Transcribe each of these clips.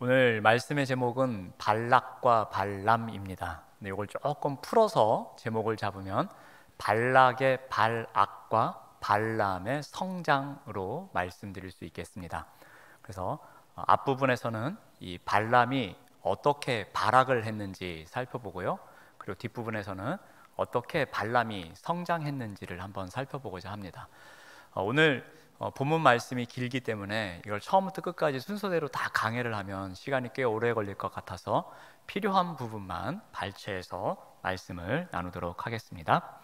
오늘 말씀의 제목은 발락과 발람입니다. 근데 이걸 조금 풀어서 제목을 잡으면 발락의 발악과 발람의 성장으로 말씀드릴 수 있겠습니다. 그래서 앞부분에서는 이 발람이 어떻게 발악을 했는지 살펴보고요. 그리고 뒷부분에서는 어떻게 발람이 성장했는지를 한번 살펴보고자 합니다. 오늘 본문 말씀이 길기 때문에 이걸 처음부터 끝까지 순서대로 다 강해를 하면 시간이 꽤 오래 걸릴 것 같아서 필요한 부분만 발췌해서 말씀을 나누도록 하겠습니다.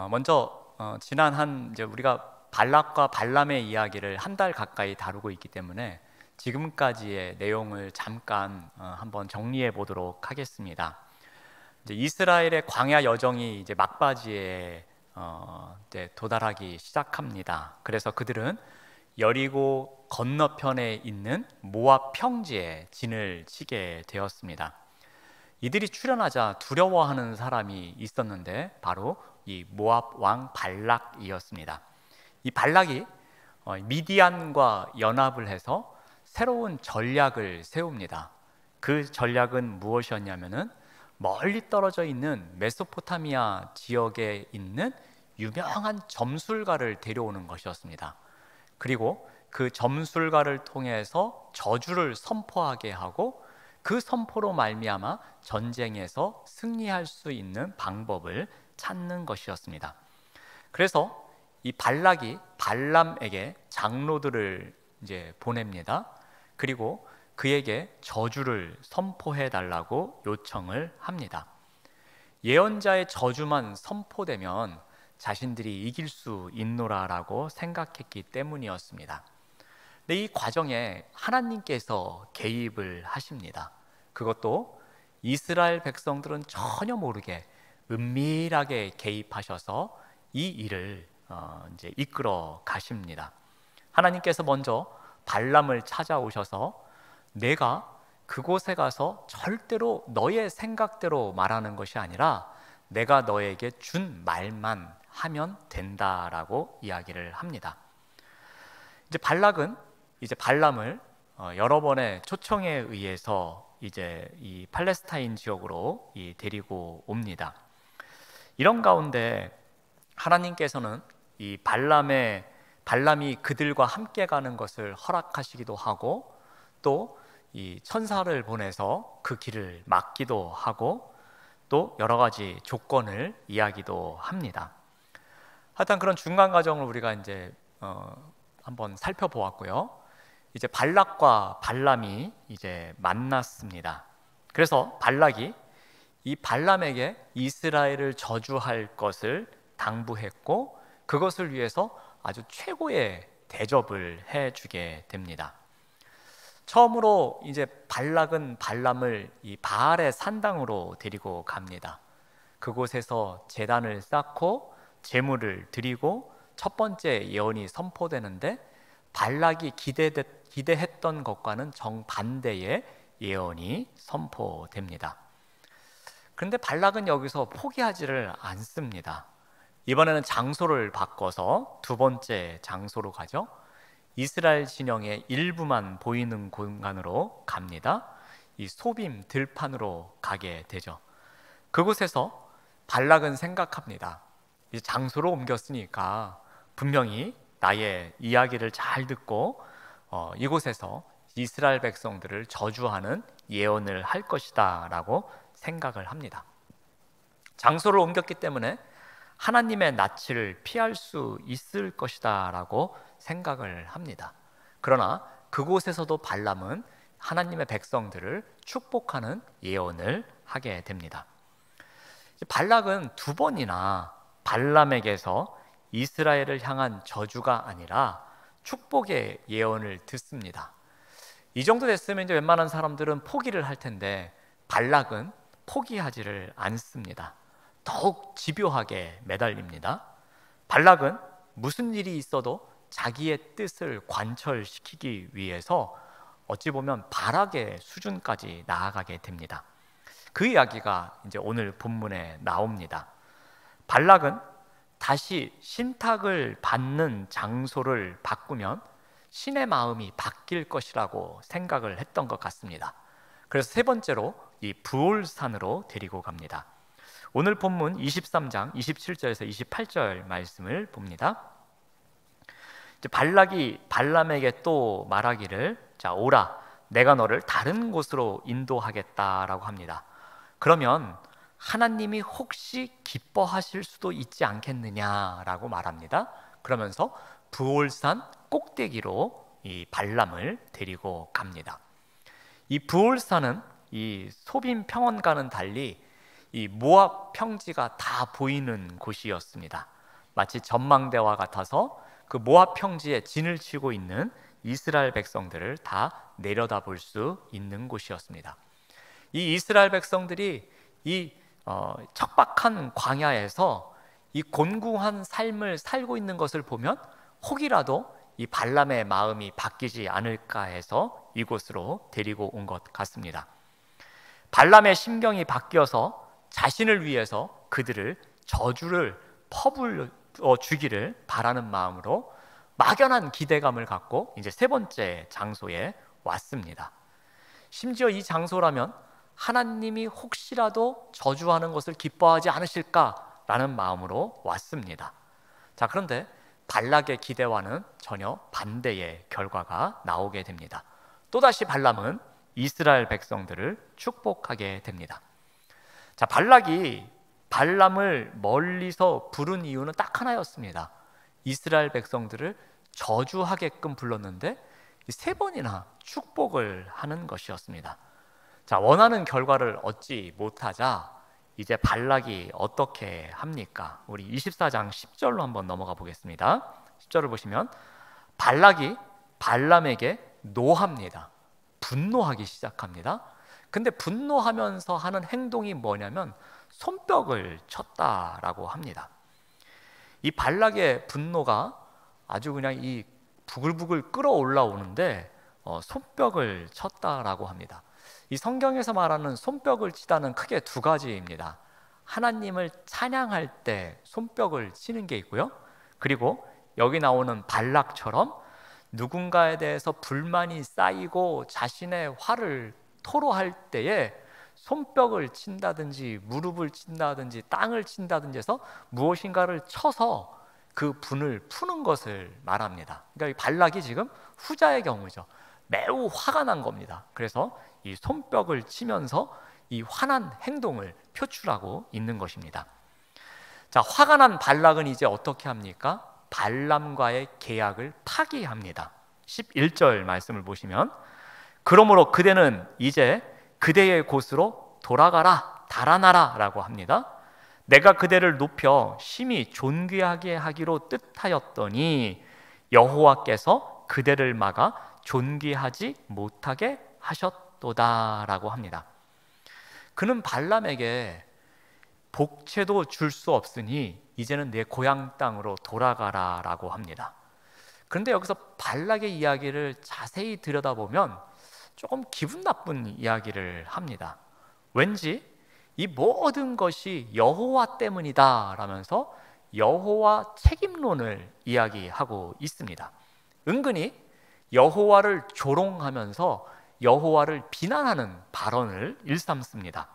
먼저 지난 이제 우리가 발락과 발람의 이야기를 한 달 가까이 다루고 있기 때문에 지금까지의 내용을 잠깐 한번 정리해 보도록 하겠습니다. 이제 이스라엘의 광야 여정이 이제 막바지에 이제 도달하기 시작합니다. 그래서 그들은 여리고 건너편에 있는 모압 평지에 진을 치게 되었습니다. 이들이 출현하자 두려워하는 사람이 있었는데 바로 이 모압 왕 발락이었습니다. 이 발락이 미디안과 연합을 해서 새로운 전략을 세웁니다. 그 전략은 무엇이었냐면은 멀리 떨어져 있는 메소포타미아 지역에 있는 유명한 점술가를 데려오는 것이었습니다. 그리고 그 점술가를 통해서 저주를 선포하게 하고 그 선포로 말미암아 전쟁에서 승리할 수 있는 방법을 찾는 것이었습니다. 그래서 이 발락이 발람에게 장로들을 이제 보냅니다. 그리고 그에게 저주를 선포해 달라고 요청을 합니다. 예언자의 저주만 선포되면 자신들이 이길 수 있노라라고 생각했기 때문이었습니다. 근데 이 과정에 하나님께서 개입을 하십니다. 그것도 이스라엘 백성들은 전혀 모르게 은밀하게 개입하셔서 이 일을 이제 이끌어 가십니다. 하나님께서 먼저 발람을 찾아오셔서 내가 그곳에 가서 절대로 너의 생각대로 말하는 것이 아니라 내가 너에게 준 말만 하면 된다라고 이야기를 합니다. 이제 발락은 이제 발람을 여러 번의 초청에 의해서 이제 이 팔레스타인 지역으로 데리고 옵니다. 이런 가운데 하나님께서는 이 발람이 그들과 함께 가는 것을 허락하시기도 하고 또 이 천사를 보내서 그 길을 막기도 하고 또 여러 가지 조건을 이야기도 합니다. 하여튼 그런 중간 과정을 우리가 이제 한번 살펴보았고요. 이제 발락과 발람이 이제 만났습니다. 그래서 발락이 이 발람에게 이스라엘을 저주할 것을 당부했고 그것을 위해서 아주 최고의 대접을 해주게 됩니다. 처음으로 이제 발락은 발람을 이 바알의 산당으로 데리고 갑니다. 그곳에서 제단을 쌓고 제물을 드리고 첫 번째 예언이 선포되는데 발락이 기대했던 것과는 정반대의 예언이 선포됩니다. 그런데 발락은 여기서 포기하지를 않습니다. 이번에는 장소를 바꿔서 두 번째 장소로 가죠. 이스라엘 진영의 일부만 보이는 공간으로 갑니다. 이 소빔 들판으로 가게 되죠. 그곳에서 발락은 생각합니다. 이 장소로 옮겼으니까 분명히 나의 이야기를 잘 듣고 이곳에서 이스라엘 백성들을 저주하는 예언을 할 것이다 라고 생각을 합니다. 장소를 옮겼기 때문에 하나님의 낯을 피할 수 있을 것이다 라고 생각을 합니다. 그러나 그곳에서도 발람은 하나님의 백성들을 축복하는 예언을 하게 됩니다. 발락은 두 번이나 발람에게서 이스라엘을 향한 저주가 아니라 축복의 예언을 듣습니다. 이 정도 됐으면 이제 웬만한 사람들은 포기를 할 텐데 발락은 포기하지를 않습니다. 더욱 집요하게 매달립니다. 발락은 무슨 일이 있어도 자기의 뜻을 관철시키기 위해서 어찌 보면 발악의 수준까지 나아가게 됩니다. 그 이야기가 이제 오늘 본문에 나옵니다. 발락은 다시 신탁을 받는 장소를 바꾸면 신의 마음이 바뀔 것이라고 생각을 했던 것 같습니다. 그래서 세 번째로 이 부올산으로 데리고 갑니다. 오늘 본문 23장 27절에서 28절 말씀을 봅니다. 이제 발락이 발람에게 또 말하기를, 자, 오라, 내가 너를 다른 곳으로 인도하겠다라고 합니다. 그러면 하나님이 혹시 기뻐하실 수도 있지 않겠느냐라고 말합니다. 그러면서 부올산 꼭대기로 이 발람을 데리고 갑니다. 이 부올산은 이 소빔 평원과는 달리 이 모압 평지가 다 보이는 곳이었습니다. 마치 전망대와 같아서 그 모압 평지에 진을 치고 있는 이스라엘 백성들을 다 내려다볼 수 있는 곳이었습니다. 이 이스라엘 백성들이 이 척박한 광야에서 이 곤궁한 삶을 살고 있는 것을 보면 혹이라도 이 발람의 마음이 바뀌지 않을까 해서 이곳으로 데리고 온 것 같습니다. 발람의 심경이 바뀌어서 자신을 위해서 그들을 저주를 퍼불러 주기를 바라는 마음으로 막연한 기대감을 갖고 이제 세 번째 장소에 왔습니다. 심지어 이 장소라면 하나님이 혹시라도 저주하는 것을 기뻐하지 않으실까라는 마음으로 왔습니다. 자, 그런데 발락의 기대와는 전혀 반대의 결과가 나오게 됩니다. 또다시 발람은 이스라엘 백성들을 축복하게 됩니다. 자, 발락이 발람을 멀리서 부른 이유는 딱 하나였습니다. 이스라엘 백성들을 저주하게끔 불렀는데 세 번이나 축복을 하는 것이었습니다. 자, 원하는 결과를 얻지 못하자 이제 발락이 어떻게 합니까? 우리 24장 10절로 한번 넘어가 보겠습니다. 10절을 보시면 발락이 발람에게 노합니다. 분노하기 시작합니다. 근데 분노하면서 하는 행동이 뭐냐면 손뼉을 쳤다라고 합니다. 이 발락의 분노가 아주 그냥 이 부글부글 끓어올라오는데 손뼉을 쳤다라고 합니다. 이 성경에서 말하는 손뼉을 치다는 크게 두 가지입니다. 하나님을 찬양할 때 손뼉을 치는 게 있고요. 그리고 여기 나오는 발락처럼 누군가에 대해서 불만이 쌓이고 자신의 화를 토로할 때에 손뼉을 친다든지 무릎을 친다든지 땅을 친다든지 해서 무엇인가를 쳐서 그 분을 푸는 것을 말합니다. 그러니까 이 발락이 지금 후자의 경우죠. 매우 화가 난 겁니다. 그래서 이 손뼉을 치면서 이 화난 행동을 표출하고 있는 것입니다. 자, 화가 난 발락은 이제 어떻게 합니까? 발람과의 계약을 파기합니다. 11절 말씀을 보시면 그러므로 그대는 이제 그대의 곳으로 돌아가라, 달아나라 라고 합니다. 내가 그대를 높여 심히 존귀하게 하기로 뜻하였더니 여호와께서 그대를 막아 존귀하지 못하게 하셨도다 라고 합니다. 그는 발람에게 복채도 줄 수 없으니 이제는 내 고향 땅으로 돌아가라 라고 합니다. 그런데 여기서 발락의 이야기를 자세히 들여다보면 조금 기분 나쁜 이야기를 합니다. 왠지 이 모든 것이 여호와 때문이다 라면서 여호와 책임론을 이야기하고 있습니다. 은근히 여호와를 조롱하면서 여호와를 비난하는 발언을 일삼습니다.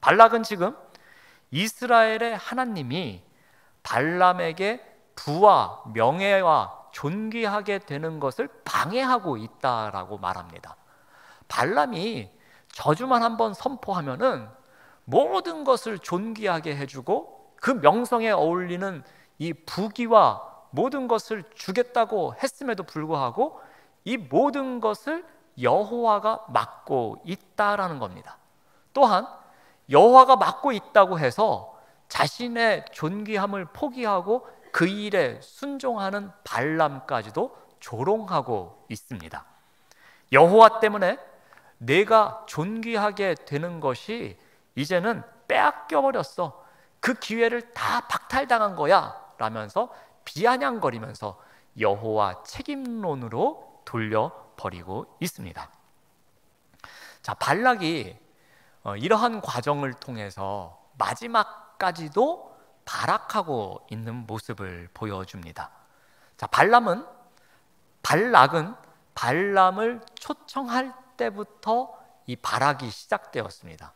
발락은 지금 이스라엘의 하나님이 발람에게 부와 명예와 존귀하게 되는 것을 방해하고 있다라고 말합니다. 발람이 저주만 한번 선포하면은 모든 것을 존귀하게 해주고 그 명성에 어울리는 이 부귀와 모든 것을 주겠다고 했음에도 불구하고 이 모든 것을 여호와가 막고 있다라는 겁니다. 또한 여호와가 막고 있다고 해서 자신의 존귀함을 포기하고 그 일에 순종하는 발람까지도 조롱하고 있습니다. 여호와 때문에 내가 존귀하게 되는 것이 이제는 빼앗겨 버렸어. 그 기회를 다 박탈당한 거야 라면서 비아냥거리면서 여호와 책임론으로 돌려버리고 있습니다. 자, 발락이 이러한 과정을 통해서 마지막까지도 발악하고 있는 모습을 보여줍니다. 자, 발람은 발락은 발람을 초청할 때부터 이 발악이 시작되었습니다.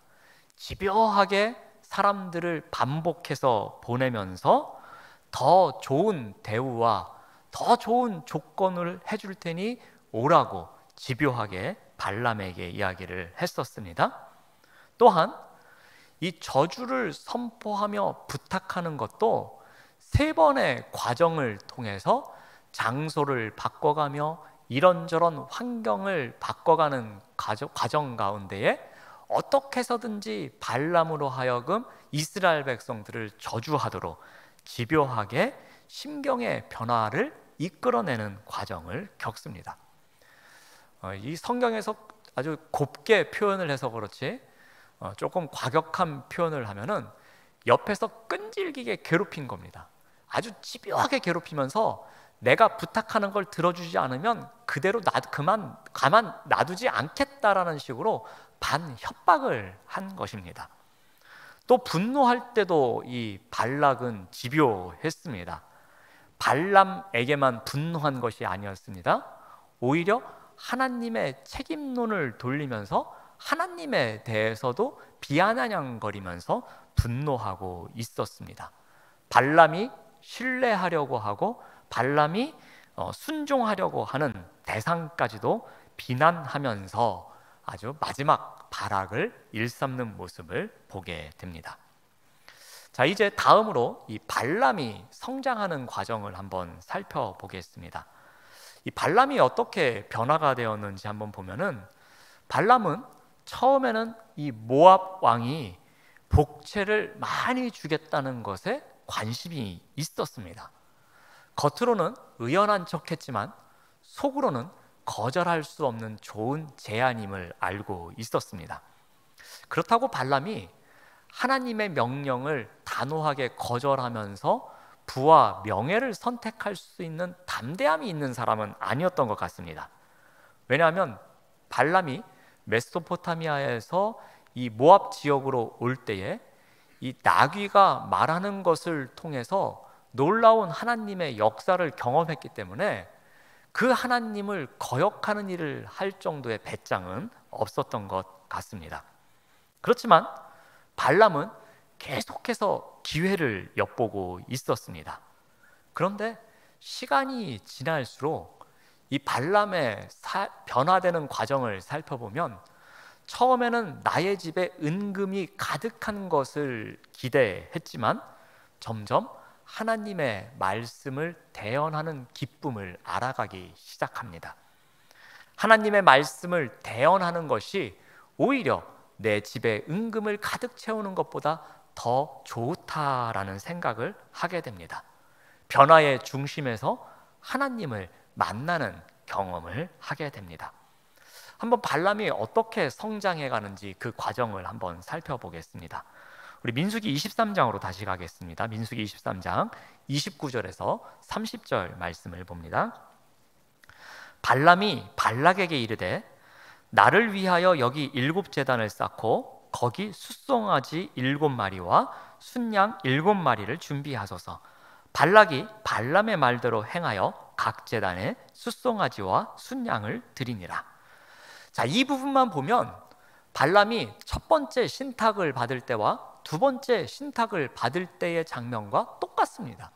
집요하게 사람들을 반복해서 보내면서 더 좋은 대우와 더 좋은 조건을 해줄 테니 오라고 집요하게 발람에게 이야기를 했었습니다. 또한 이 저주를 선포하며 부탁하는 것도 3번의 과정을 통해서 장소를 바꿔가며 이런저런 환경을 바꿔가는 과정 가운데에 어떻게 해서든지 발람으로 하여금 이스라엘 백성들을 저주하도록 집요하게 심경의 변화를 이끌어내는 과정을 겪습니다. 이 성경에서 아주 곱게 표현을 해서 그렇지 조금 과격한 표현을 하면은 옆에서 끈질기게 괴롭힌 겁니다. 아주 집요하게 괴롭히면서 내가 부탁하는 걸 들어주지 않으면 그대로 가만 놔두지 않겠다라는 식으로 반협박을 한 것입니다. 또 분노할 때도 이 발락은 집요했습니다. 발람에게만 분노한 것이 아니었습니다. 오히려 하나님의 책임론을 돌리면서 하나님에 대해서도 비아냥거리면서 분노하고 있었습니다. 발람이 신뢰하려고 하고 발람이 순종하려고 하는 대상까지도 비난하면서 아주 마지막 발악을 일삼는 모습을 보게 됩니다. 자, 이제 다음으로 이 발람이 성장하는 과정을 한번 살펴보겠습니다. 이 발람이 어떻게 변화가 되었는지 한번 보면은 발람은 처음에는 이 모압 왕이 복채를 많이 주겠다는 것에 관심이 있었습니다. 겉으로는 의연한 척했지만 속으로는 거절할 수 없는 좋은 제안임을 알고 있었습니다. 그렇다고 발람이 하나님의 명령을 단호하게 거절하면서 부와 명예를 선택할 수 있는 담대함이 있는 사람은 아니었던 것 같습니다. 왜냐하면 발람이 메소포타미아에서 이 모압 지역으로 올 때에 이 나귀가 말하는 것을 통해서 놀라운 하나님의 역사를 경험했기 때문에 그 하나님을 거역하는 일을 할 정도의 배짱은 없었던 것 같습니다. 그렇지만 발람은 계속해서 기회를 엿보고 있었습니다. 그런데 시간이 지날수록 이 발람의 변화되는 과정을 살펴보면 처음에는 나의 집에 은금이 가득한 것을 기대했지만 점점 하나님의 말씀을 대언하는 기쁨을 알아가기 시작합니다. 하나님의 말씀을 대언하는 것이 오히려 내 집에 은금을 가득 채우는 것보다 더 좋다라는 생각을 하게 됩니다. 변화의 중심에서 하나님을 만나는 경험을 하게 됩니다. 한번 발람이 어떻게 성장해 가는지 그 과정을 한번 살펴보겠습니다. 우리 민수기 23장으로 다시 가겠습니다. 민수기 23장 29절에서 30절 말씀을 봅니다. 발람이 발락에게 이르되 나를 위하여 여기 7제단을 쌓고 거기 숫송아지 7마리와 순양 7마리를 준비하소서. 발락이 발람의 말대로 행하여 각 제단에 숫송아지와 순양을 드리니라. 자, 이 부분만 보면 발람이 첫 번째 신탁을 받을 때와 두 번째 신탁을 받을 때의 장면과 똑같습니다.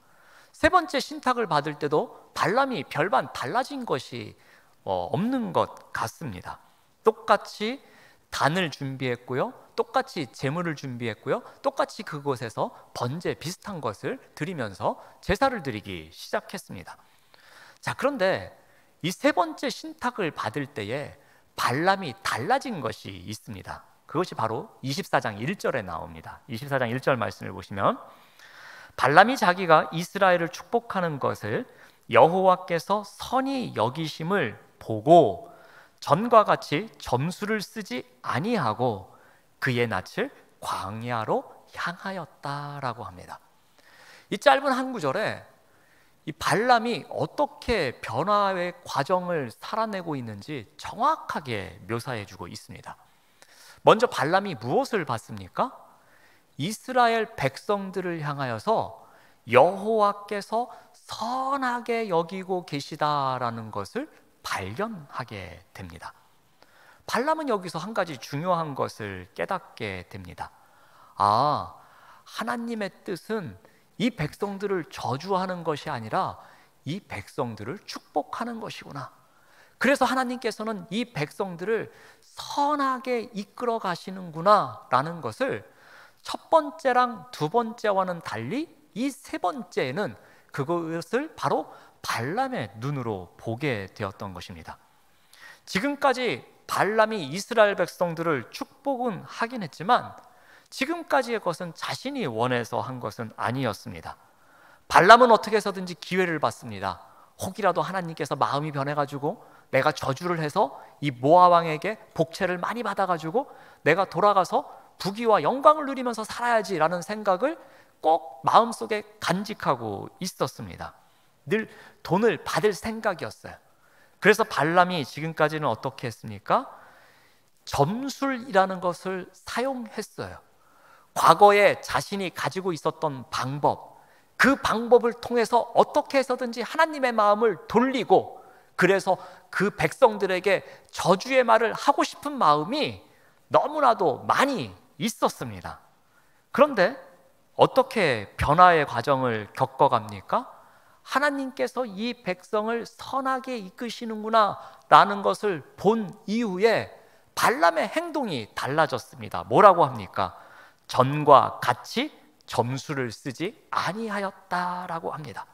세 번째 신탁을 받을 때도 발람이 별반 달라진 것이 없는 것 같습니다. 똑같이 단을 준비했고요, 똑같이 제물을 준비했고요, 똑같이 그곳에서 번제 비슷한 것을 드리면서 제사를 드리기 시작했습니다. 자, 그런데 이 세 번째 신탁을 받을 때에 발람이 달라진 것이 있습니다. 그것이 바로 24장 1절에 나옵니다. 24장 1절 말씀을 보시면 발람이 자기가 이스라엘을 축복하는 것을 여호와께서 선히 여기심을 보고 전과 같이 점수를 쓰지 아니하고 그의 낯을 광야로 향하였다라고 합니다. 이 짧은 한 구절에 이 발람이 어떻게 변화의 과정을 살아내고 있는지 정확하게 묘사해주고 있습니다. 먼저 발람이 무엇을 봤습니까? 이스라엘 백성들을 향하여서 여호와께서 선하게 여기고 계시다라는 것을 발견하게 됩니다. 발람은 여기서 한 가지 중요한 것을 깨닫게 됩니다. 아, 하나님의 뜻은 이 백성들을 저주하는 것이 아니라 이 백성들을 축복하는 것이구나. 그래서 하나님께서는 이 백성들을 선하게 이끌어 가시는구나 라는 것을 첫 번째랑 두 번째와는 달리 이 세 번째에는 그것을 바로 발람의 눈으로 보게 되었던 것입니다. 지금까지 발람이 이스라엘 백성들을 축복은 하긴 했지만 지금까지의 것은 자신이 원해서 한 것은 아니었습니다. 발람은 어떻게 해서든지 기회를 받습니다. 혹이라도 하나님께서 마음이 변해가지고 내가 저주를 해서 이 모압 왕에게 복채를 많이 받아가지고 내가 돌아가서 부귀와 영광을 누리면서 살아야지라는 생각을 꼭 마음속에 간직하고 있었습니다. 늘 돈을 받을 생각이었어요. 그래서 발람이 지금까지는 어떻게 했습니까? 점술이라는 것을 사용했어요. 과거에 자신이 가지고 있었던 방법, 그 방법을 통해서 어떻게 해서든지 하나님의 마음을 돌리고, 그래서 그 백성들에게 저주의 말을 하고 싶은 마음이 너무나도 많이 있었습니다. 그런데 어떻게 변화의 과정을 겪어갑니까? 하나님께서 이 백성을 선하게 이끄시는구나 라는 것을 본 이후에 발람의 행동이 달라졌습니다. 뭐라고 합니까? 전과 같이 점수를 쓰지 아니하였다라고 합니다.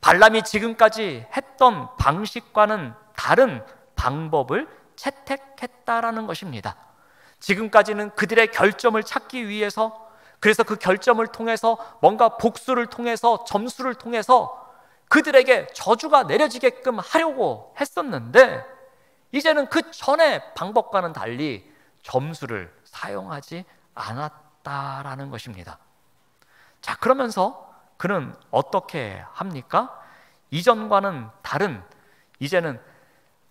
발람이 지금까지 했던 방식과는 다른 방법을 채택했다라는 것입니다. 지금까지는 그들의 결점을 찾기 위해서, 그래서 그 결점을 통해서 뭔가 복수를 통해서, 점수를 통해서 그들에게 저주가 내려지게끔 하려고 했었는데, 이제는 그 전의 방법과는 달리 점수를 사용하지 않았다라는 것입니다. 자, 그러면서 그는 어떻게 합니까? 이전과는 다른, 이제는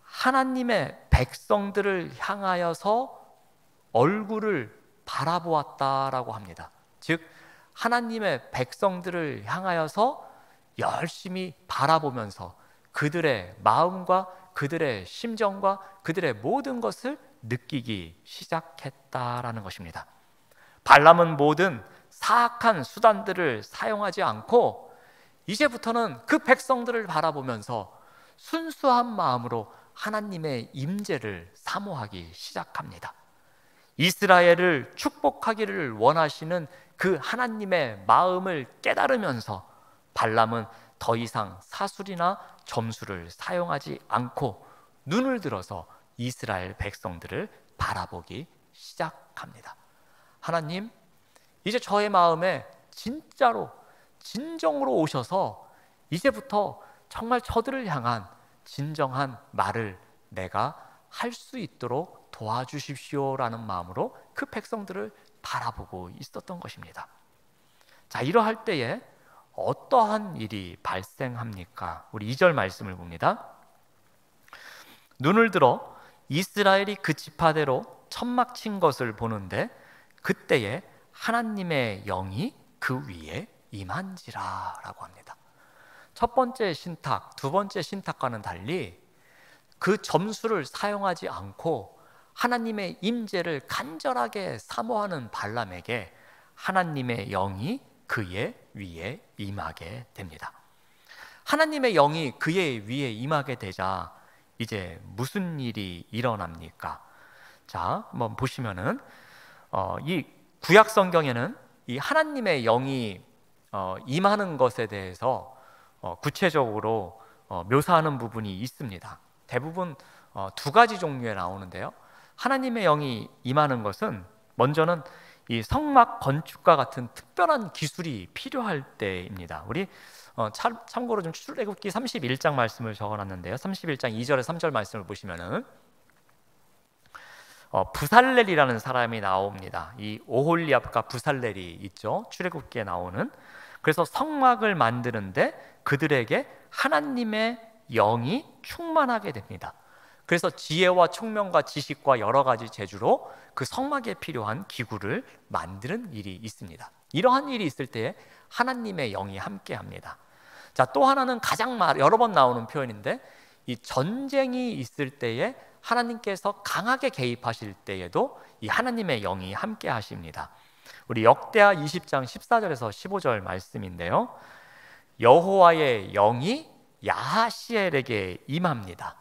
하나님의 백성들을 향하여서 얼굴을 바라보았다라고 합니다. 즉, 하나님의 백성들을 향하여서 열심히 바라보면서 그들의 마음과 그들의 심정과 그들의 모든 것을 느끼기 시작했다라는 것입니다. 발람은 모든 사악한 수단들을 사용하지 않고 이제부터는 그 백성들을 바라보면서 순수한 마음으로 하나님의 임재를 사모하기 시작합니다. 이스라엘을 축복하기를 원하시는 그 하나님의 마음을 깨달으면서 발람은 더 이상 사술이나 점수를 사용하지 않고 눈을 들어서 이스라엘 백성들을 바라보기 시작합니다. 하나님, 이제 저의 마음에 진짜로 진정으로 오셔서 이제부터 정말 저들을 향한 진정한 말을 내가 할 수 있도록 도와주십시오라는 마음으로 그 백성들을 바라보고 있었던 것입니다. 자, 이러할 때에 어떠한 일이 발생합니까? 우리 2절 말씀을 봅니다. 눈을 들어 이스라엘이 그 지파대로 천막 친 것을 보는데 그때에 하나님의 영이 그 위에 임한지라 라고 합니다. 첫 번째 신탁, 두 번째 신탁과는 달리 그 점수를 사용하지 않고 하나님의 임재를 간절하게 사모하는 발람에게 하나님의 영이 그의 위에 임하게 됩니다. 하나님의 영이 그의 위에 임하게 되자 이제 무슨 일이 일어납니까? 자, 한번 보시면은 이 구약 성경에는 이 하나님의 영이 임하는 것에 대해서 구체적으로 묘사하는 부분이 있습니다. 대부분 두 가지 종류에 나오는데요. 하나님의 영이 임하는 것은 먼저는 이 성막 건축과 같은 특별한 기술이 필요할 때입니다. 우리 참고로 좀 출애굽기 31장 말씀을 적어놨는데요. 31장 2절에 3절 말씀을 보시면은 부살렐이라는 사람이 나옵니다. 이 오홀리압과 부살렐이 있죠. 출애굽기에 나오는. 그래서 성막을 만드는데 그들에게 하나님의 영이 충만하게 됩니다. 그래서 지혜와 총명과 지식과 여러 가지 재주로 그 성막에 필요한 기구를 만드는 일이 있습니다. 이러한 일이 있을 때에 하나님의 영이 함께합니다. 자, 또 하나는 가장 여러 번 나오는 표현인데, 이 전쟁이 있을 때에 하나님께서 강하게 개입하실 때에도 이 하나님의 영이 함께 하십니다. 우리 역대하 20장 14절에서 15절 말씀인데요, 여호와의 영이 야하시엘에게 임합니다.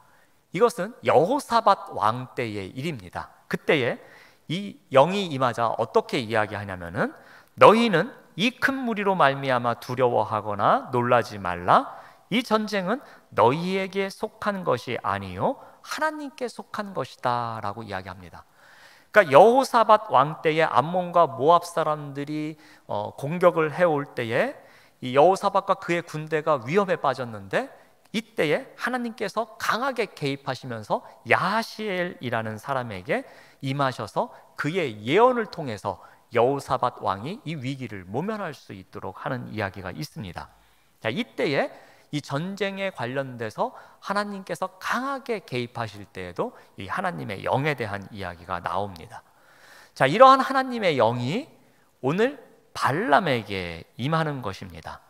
이것은 여호사밧 왕 때의 일입니다. 그때에 이 영이 임하자 어떻게 이야기하냐면은, 너희는 이 큰 무리로 말미암아 두려워하거나 놀라지 말라. 이 전쟁은 너희에게 속한 것이 아니요 하나님께 속한 것이다 라고 이야기합니다. 그러니까 여호사밧 왕 때에 암몬과 모압 사람들이 공격을 해올 때에 이 여호사밧과 그의 군대가 위험에 빠졌는데, 이때에 하나님께서 강하게 개입하시면서 야하시엘이라는 사람에게 임하셔서 그의 예언을 통해서 여호사밧 왕이 이 위기를 모면할 수 있도록 하는 이야기가 있습니다. 자, 이때에 이 전쟁에 관련돼서 하나님께서 강하게 개입하실 때에도 이 하나님의 영에 대한 이야기가 나옵니다. 자, 이러한 하나님의 영이 오늘 발람에게 임하는 것입니다.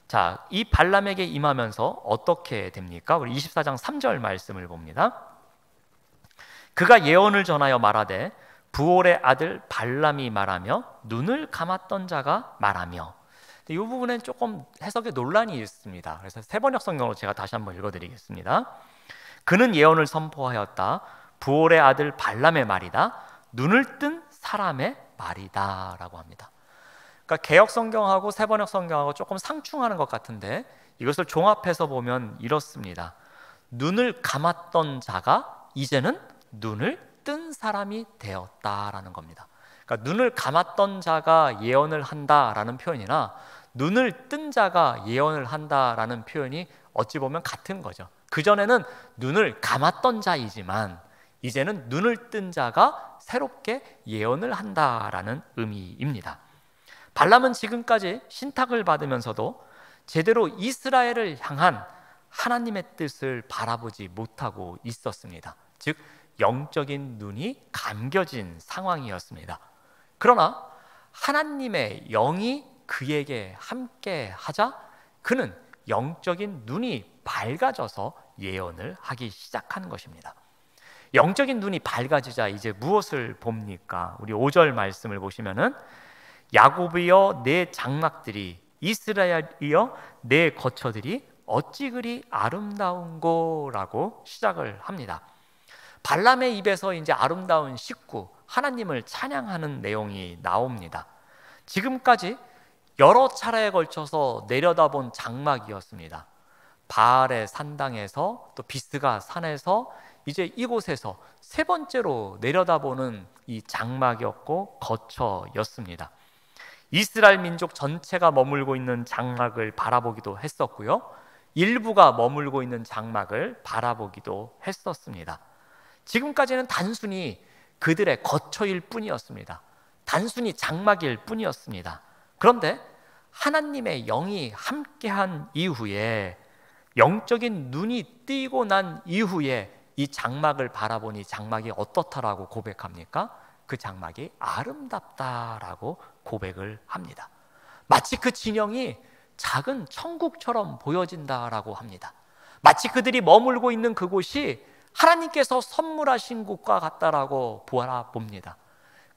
자, 이 발람에게 임하면서 어떻게 됩니까? 우리 24장 3절 말씀을 봅니다. 그가 예언을 전하여 말하되 부올의 아들 발람이 말하며 눈을 감았던 자가 말하며. 이 부분엔 조금 해석에 논란이 있습니다. 그래서 세번역 성경으로 제가 다시 한번 읽어드리겠습니다. 그는 예언을 선포하였다. 부올의 아들 발람의 말이다. 눈을 뜬 사람의 말이다 라고 합니다. 그러니까 개역 성경하고 세번역 성경하고 조금 상충하는 것 같은데, 이것을 종합해서 보면 이렇습니다. 눈을 감았던 자가 이제는 눈을 뜬 사람이 되었다라는 겁니다. 그러니까 눈을 감았던 자가 예언을 한다라는 표현이나 눈을 뜬 자가 예언을 한다라는 표현이 어찌 보면 같은 거죠. 그전에는 눈을 감았던 자이지만 이제는 눈을 뜬 자가 새롭게 예언을 한다라는 의미입니다. 발람은 지금까지 신탁을 받으면서도 제대로 이스라엘을 향한 하나님의 뜻을 바라보지 못하고 있었습니다. 즉 영적인 눈이 감겨진 상황이었습니다. 그러나 하나님의 영이 그에게 함께 하자 그는 영적인 눈이 밝아져서 예언을 하기 시작한 것입니다. 영적인 눈이 밝아지자 이제 무엇을 봅니까? 우리 5절 말씀을 보시면은, 야곱이여 내 장막들이, 이스라엘이여 내 거처들이 어찌 그리 아름다운고라고 시작을 합니다. 발람의 입에서 이제 아름다운 식구, 하나님을 찬양하는 내용이 나옵니다. 지금까지 여러 차례에 걸쳐서 내려다본 장막이었습니다. 바알의 산당에서 또 비스가 산에서 이제 이곳에서 세 번째로 내려다보는 이 장막이었고 거처였습니다. 이스라엘 민족 전체가 머물고 있는 장막을 바라보기도 했었고요, 일부가 머물고 있는 장막을 바라보기도 했었습니다. 지금까지는 단순히 그들의 거처일 뿐이었습니다. 단순히 장막일 뿐이었습니다. 그런데 하나님의 영이 함께한 이후에, 영적인 눈이 띄고 난 이후에 이 장막을 바라보니 장막이 어떻다라고 고백합니까? 그 장막이 아름답다라고 고백을 합니다. 마치 그 진영이 작은 천국처럼 보여진다라고 합니다. 마치 그들이 머물고 있는 그곳이 하나님께서 선물하신 곳과 같다라고 바라봅니다.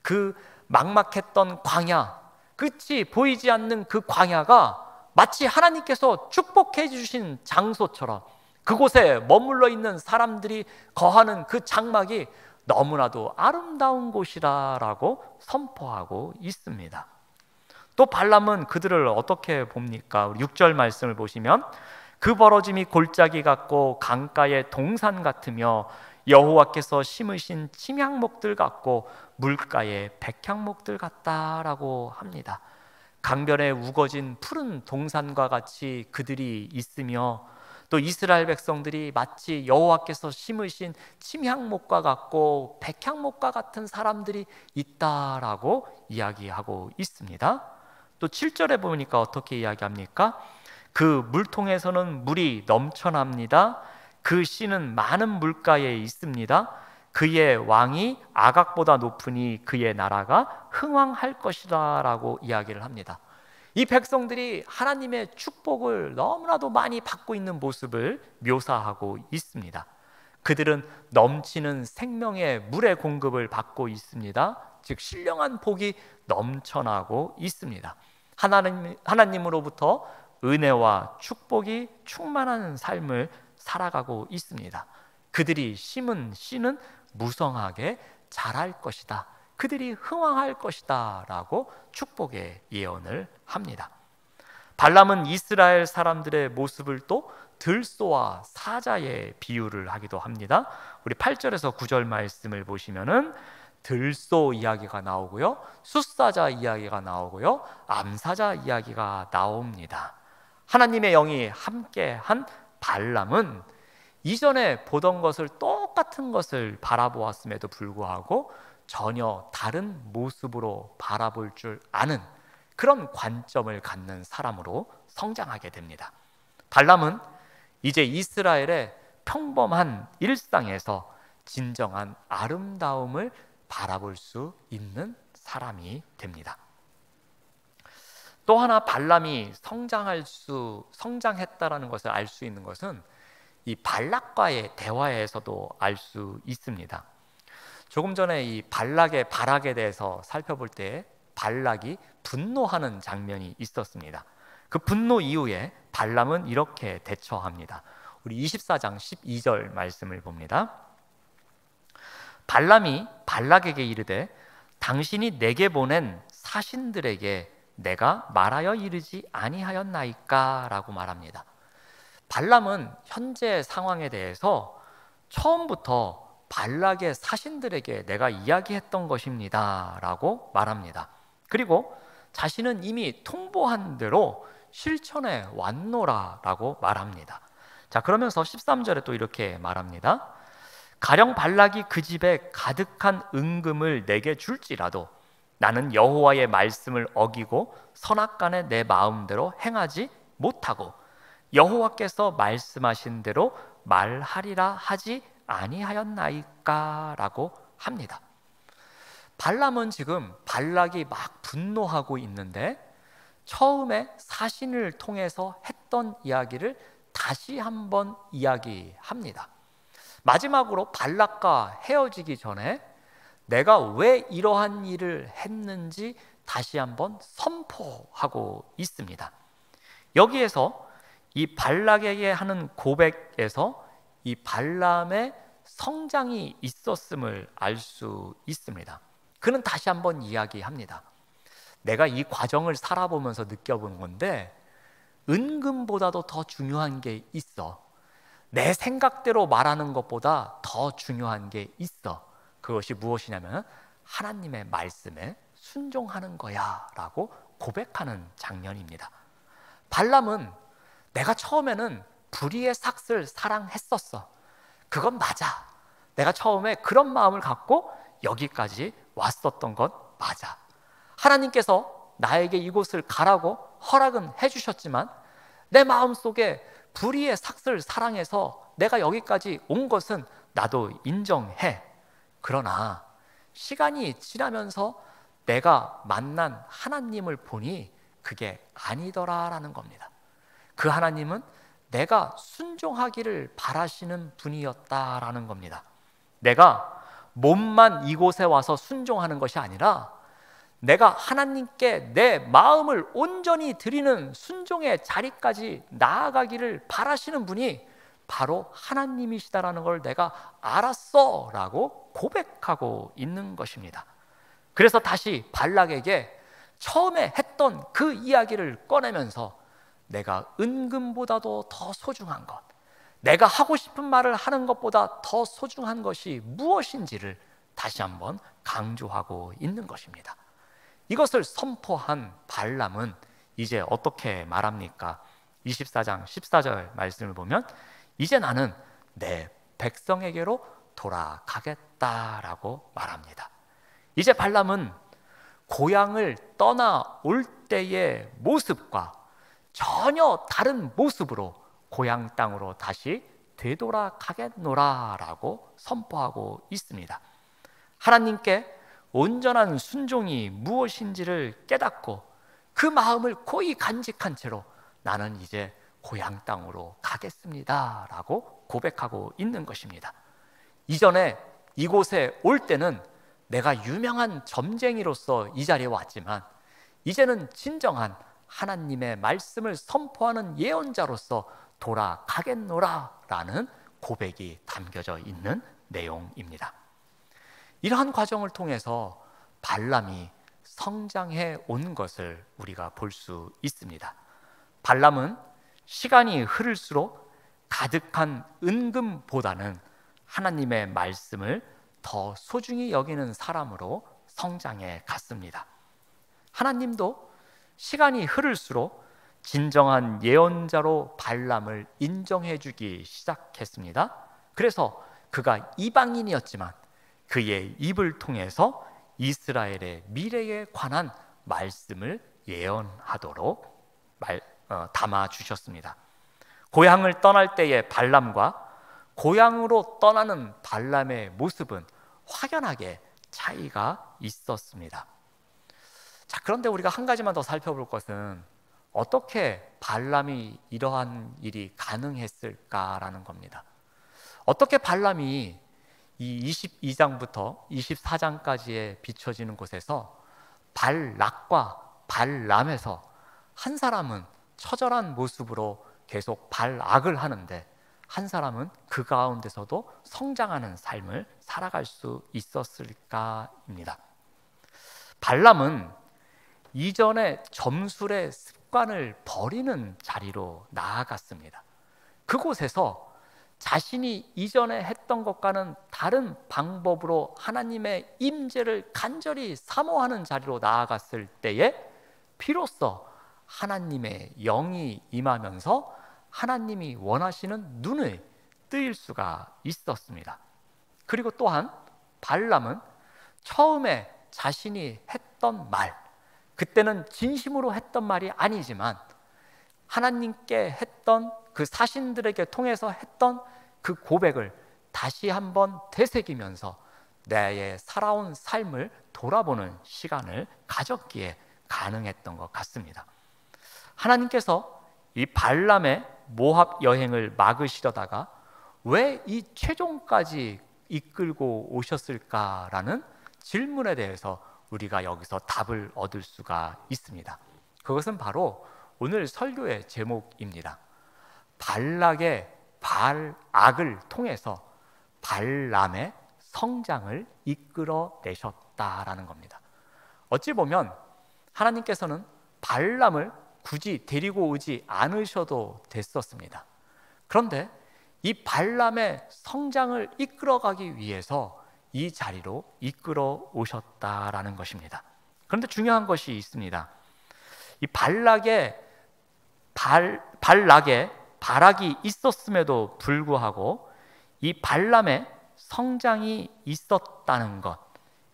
그 막막했던 광야, 끝이 보이지 않는 그 광야가 마치 하나님께서 축복해 주신 장소처럼, 그곳에 머물러 있는 사람들이 거하는 그 장막이 너무나도 아름다운 곳이라고 선포하고 있습니다. 또 발람은 그들을 어떻게 봅니까? 우리 6절 말씀을 보시면, 그 벌어짐이 골짜기 같고 강가의 동산 같으며 여호와께서 심으신 침향목들 같고 물가의 백향목들 같다라고 합니다. 강변에 우거진 푸른 동산과 같이 그들이 있으며, 또 이스라엘 백성들이 마치 여호와께서 심으신 침향목과 같고 백향목과 같은 사람들이 있다라고 이야기하고 있습니다. 또 7절에 보니까 어떻게 이야기합니까? 그 물통에서는 물이 넘쳐납니다. 그 씨는 많은 물가에 있습니다. 그의 왕이 아각보다 높으니 그의 나라가 흥왕할 것이다 라고 이야기를 합니다. 이 백성들이 하나님의 축복을 너무나도 많이 받고 있는 모습을 묘사하고 있습니다. 그들은 넘치는 생명의 물의 공급을 받고 있습니다. 즉 신령한 복이 넘쳐나고 있습니다. 하나님으로부터 은혜와 축복이 충만한 삶을 살아가고 있습니다. 그들이 심은 씨는 무성하게 자랄 것이다. 그들이 흥왕할 것이다 라고 축복의 예언을 합니다. 발람은 이스라엘 사람들의 모습을 또 들소와 사자의 비유를 하기도 합니다. 우리 8절에서 9절 말씀을 보시면은 들소 이야기가 나오고요, 숫사자 이야기가 나오고요, 암사자 이야기가 나옵니다. 하나님의 영이 함께한 발람은 이전에 보던 것을 똑같은 것을 바라보았음에도 불구하고 전혀 다른 모습으로 바라볼 줄 아는 그런 관점을 갖는 사람으로 성장하게 됩니다. 발람은 이제 이스라엘의 평범한 일상에서 진정한 아름다움을 바라볼 수 있는 사람이 됩니다. 또 하나 발람이 성장했다라는 것을 알 수 있는 것은 이 발락과의 대화에서도 알 수 있습니다. 조금 전에 이 발락에 대해서 살펴볼 때 발락이 분노하는 장면이 있었습니다. 그 분노 이후에 발람은 이렇게 대처합니다. 우리 24장 12절 말씀을 봅니다. 발람이 발락에게 이르되 당신이 내게 보낸 사신들에게 내가 말하여 이르지 아니하였나이까 라고 말합니다. 발람은 현재 상황에 대해서 처음부터 발락의 사신들에게 내가 이야기했던 것입니다 라고 말합니다. 그리고 자신은 이미 통보한 대로 실천해 왔노라 라고 말합니다. 자, 그러면서 13절에 또 이렇게 말합니다. 가령 발락이 그 집에 가득한 은금을 내게 줄지라도 나는 여호와의 말씀을 어기고 선악간에 내 마음대로 행하지 못하고 여호와께서 말씀하신 대로 말하리라 하지 아니하였나이까 라고 합니다. 발람은 지금 발락이 막 분노하고 있는데 처음에 사신을 통해서 했던 이야기를 다시 한번 이야기합니다. 마지막으로 발락과 헤어지기 전에 내가 왜 이러한 일을 했는지 다시 한번 선포하고 있습니다. 여기에서 이 발락에게 하는 고백에서 이 발람의 성장이 있었음을 알 수 있습니다. 그는 다시 한번 이야기합니다. 내가 이 과정을 살아보면서 느껴본 건데 은금보다도 더 중요한 게 있어. 내 생각대로 말하는 것보다 더 중요한 게 있어. 그것이 무엇이냐면 하나님의 말씀에 순종하는 거야 라고 고백하는 장면입니다. 발람은 내가 처음에는 불의의 삭슬 사랑했었어. 그건 맞아. 내가 처음에 그런 마음을 갖고 여기까지 왔었던 건 맞아. 하나님께서 나에게 이곳을 가라고 허락은 해주셨지만 내 마음속에 불의의 삭슬 사랑해서 내가 여기까지 온 것은 나도 인정해. 그러나 시간이 지나면서 내가 만난 하나님을 보니 그게 아니더라라는 겁니다. 그 하나님은 내가 순종하기를 바라시는 분이었다라는 겁니다. 내가 몸만 이곳에 와서 순종하는 것이 아니라 내가 하나님께 내 마음을 온전히 드리는 순종의 자리까지 나아가기를 바라시는 분이 바로 하나님이시다라는 걸 내가 알았어 라고 고백하고 있는 것입니다. 그래서 다시 발락에게 처음에 했던 그 이야기를 꺼내면서 내가 은금보다도 더 소중한 것, 내가 하고 싶은 말을 하는 것보다 더 소중한 것이 무엇인지를 다시 한번 강조하고 있는 것입니다. 이것을 선포한 발람은 이제 어떻게 말합니까? 24장 14절 말씀을 보면 이제 나는 내 백성에게로 돌아가겠다라고 말합니다. 이제 발람은 고향을 떠나올 때의 모습과 전혀 다른 모습으로 고향 땅으로 다시 되돌아가겠노라 라고 선포하고 있습니다. 하나님께 온전한 순종이 무엇인지를 깨닫고 그 마음을 고이 간직한 채로 나는 이제 고향 땅으로 가겠습니다 라고 고백하고 있는 것입니다. 이전에 이곳에 올 때는 내가 유명한 점쟁이로서 이 자리에 왔지만 이제는 진정한 하나님의 말씀을 선포하는 예언자로서 돌아가겠노라 라는 고백이 담겨져 있는 내용입니다. 이러한 과정을 통해서 발람이 성장해 온 것을 우리가 볼 수 있습니다. 발람은 시간이 흐를수록 가득한 은금보다는 하나님의 말씀을 더 소중히 여기는 사람으로 성장해 갔습니다. 하나님도 시간이 흐를수록 진정한 예언자로 발람을 인정해 주기 시작했습니다. 그래서 그가 이방인이었지만 그의 입을 통해서 이스라엘의 미래에 관한 말씀을 예언하도록 담아 주셨습니다. 고향을 떠날 때의 발람과 고향으로 떠나는 발람의 모습은 확연하게 차이가 있었습니다. 자, 그런데 우리가 한 가지만 더 살펴볼 것은 어떻게 발람이 이러한 일이 가능했을까라는 겁니다. 어떻게 발람이 이 22장부터 24장까지에 비춰지는 곳에서 발락과 발람에서 한 사람은 처절한 모습으로 계속 발악을 하는데 한 사람은 그 가운데서도 성장하는 삶을 살아갈 수 있었을까입니다. 발람은 이전의 점술의 습관을 버리는 자리로 나아갔습니다. 그곳에서 자신이 이전에 했던 것과는 다른 방법으로 하나님의 임재를 간절히 사모하는 자리로 나아갔을 때에 비로소 하나님의 영이 임하면서 하나님이 원하시는 눈을 뜨일 수가 있었습니다. 그리고 또한 발람은 처음에 자신이 했던 말, 그때는 진심으로 했던 말이 아니지만 하나님께 했던 그 사신들에게 통해서 했던 그 고백을 다시 한번 되새기면서 나의 살아온 삶을 돌아보는 시간을 가졌기에 가능했던 것 같습니다. 하나님께서 이 발람의 모압 여행을 막으시려다가 왜 이 최종까지 이끌고 오셨을까라는 질문에 대해서 우리가 여기서 답을 얻을 수가 있습니다. 그것은 바로 오늘 설교의 제목입니다. 발락의 발악을 통해서 발람의 성장을 이끌어내셨다라는 겁니다. 어찌 보면 하나님께서는 발람을 굳이 데리고 오지 않으셔도 됐었습니다. 그런데 이 발람의 성장을 이끌어가기 위해서 이 자리로 이끌어 오셨다라는 것입니다. 그런데 중요한 것이 있습니다. 이 발락에 발악이 있었음에도 불구하고 이 발람의 성장이 있었다는 것,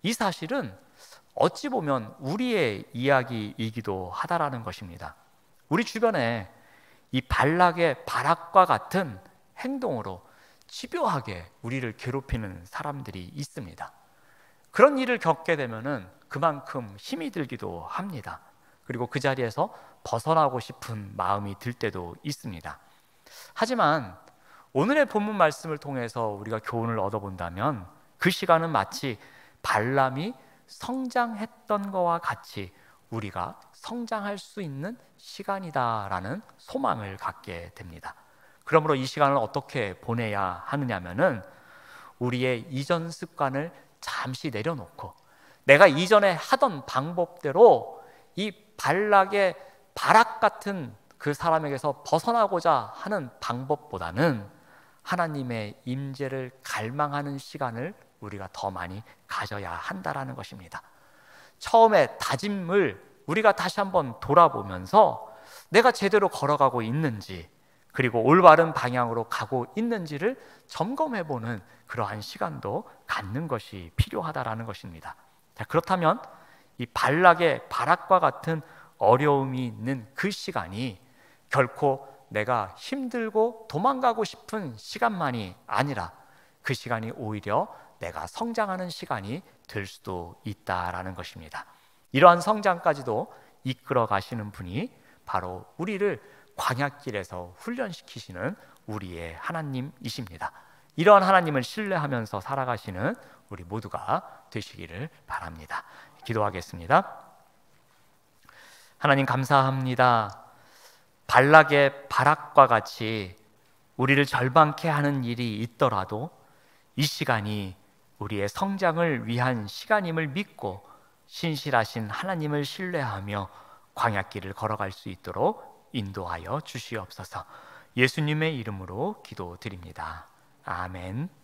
이 사실은 어찌 보면 우리의 이야기이기도 하다라는 것입니다. 우리 주변에 이 발락의 발악과 같은 행동으로 집요하게 우리를 괴롭히는 사람들이 있습니다. 그런 일을 겪게 되면은 그만큼 힘이 들기도 합니다. 그리고 그 자리에서 벗어나고 싶은 마음이 들 때도 있습니다. 하지만 오늘의 본문 말씀을 통해서 우리가 교훈을 얻어본다면 그 시간은 마치 발람이 성장했던 것과 같이 우리가 성장할 수 있는 시간이다라는 소망을 갖게 됩니다. 그러므로 이 시간을 어떻게 보내야 하느냐면은 우리의 이전 습관을 잠시 내려놓고 내가 이전에 하던 방법대로 이 발락의 발악 같은 그 사람에게서 벗어나고자 하는 방법보다는 하나님의 임재를 갈망하는 시간을 우리가 더 많이 가져야 한다라는 것입니다. 처음에 다짐을 우리가 다시 한번 돌아보면서 내가 제대로 걸어가고 있는지 그리고 올바른 방향으로 가고 있는지를 점검해보는 그러한 시간도 갖는 것이 필요하다라는 것입니다. 자, 그렇다면 이 발락의 발악과 같은 어려움이 있는 그 시간이 결코 내가 힘들고 도망가고 싶은 시간만이 아니라 그 시간이 오히려 내가 성장하는 시간이 될 수도 있다라는 것입니다. 이러한 성장까지도 이끌어 가시는 분이 바로 우리를 광야길에서 훈련시키시는 우리의 하나님이십니다. 이러한 하나님을 신뢰하면서 살아가시는 우리 모두가 되시기를 바랍니다. 기도하겠습니다. 하나님 감사합니다. 발락의 발악과 같이 우리를 절망케 하는 일이 있더라도 이 시간이 우리의 성장을 위한 시간임을 믿고 신실하신 하나님을 신뢰하며 광야길을 걸어갈 수 있도록 인도하여 주시옵소서. 예수님의 이름으로 기도드립니다. 아멘.